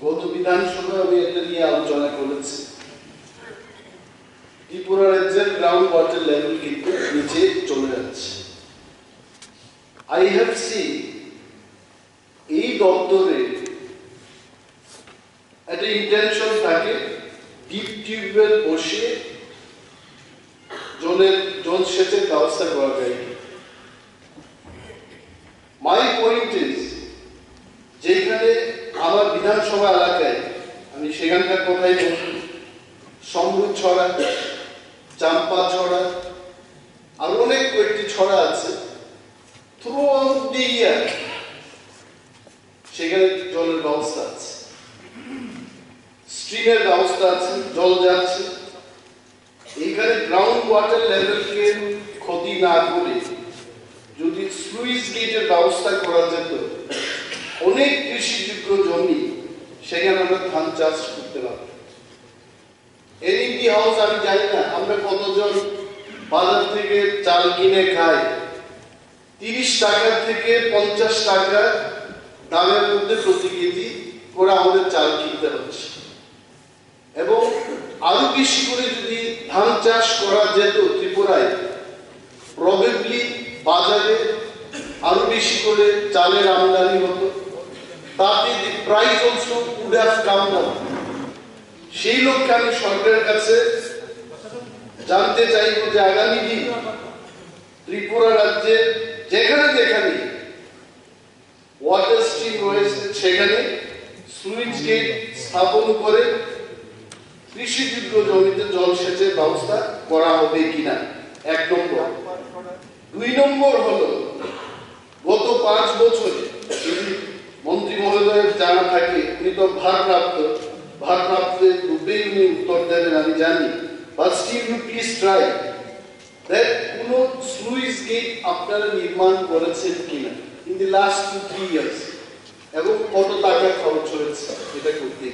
গত বিধানসভায় আমি এটা নিয়ে আলোচনা করেছি। ত্রিপুরা রাজ্যের গ্রাউন্ড ওয়াটার লেভেল কিন্তু নিচে চলে যাচ্ছে। আই হ্যাভ সিন এই দপ্তরে একটা ইন্টেনশন থাকে ডিপ টিউবওয়েল বসিয়ে জল সেচের ব্যবস্থা করা যায়। মাই পয়েন্ট ইজ, যেখানে আমার বিধানসভা এলাকায়, আমি সেখানকার কথাই বলছি, সমৃদ্ধ ছড়া, চাম্পা ছড়া, আর অনেক কয়েকটি ছড়া আছে, থ্রু আউট দি ইয়ার সেখানে জলের ব্যবস্থা আছে, স্ট্রিমের ব্যবস্থা আছে, জল যাচ্ছে। এইখানে গ্রাউন্ড ওয়াটার লেভেলকে ক্ষতি না করে যদি স্লুইস গেটের ব্যবস্থা করা যেত, অনেক কৃষিযোগ্য জমি সেখানে আমরা ধান চাষ করতে পারতাম। এনইপি হাউস আমি জানি না আমরা কতজন বাজার থেকে চাল কিনে খাই, 30 টাকা থেকে 50 টাকা দামের মধ্যে প্রতি কেজি করে আমাদের চাল কিনতে হচ্ছে। এবং আরো বেশি করে যদি ধান চাষ করা যেত ত্রিপুরায়, প্রবাবলি বাজারে আরো বেশি করে চালের আমদানি হতো, তাতে the price also would have come down. সেই লক্ষ্যে আমি সরকারের কাছে জানতে চাইব যে আগামী দিন ত্রিপুরা রাজ্যের যেখানে যেখানে ওয়াটার স্ট্রিম রয়েছে সেখানে সুইচ গেট স্থাপন করে কৃষিযোগ্য জমিতে জল সেচের ব্যবস্থা করা হবে কিনা, 1 নম্বর। 2 নম্বর হলো, গত 5 বছরে যদি মন্ত্রী মহোদয়ের জানা থাকে, উনি তো ভারপ্রাপ্ত রূপেই উনি উত্তর দেবেন আমি জানি, but still you please try that কোন স্লুইস গেট আপনারা নির্মাণ করেছেন কিনা ইন দি লাস্ট 2-3 ইয়ার্স, এবং কত টাকা খরচ হয়েছে এটা করতে।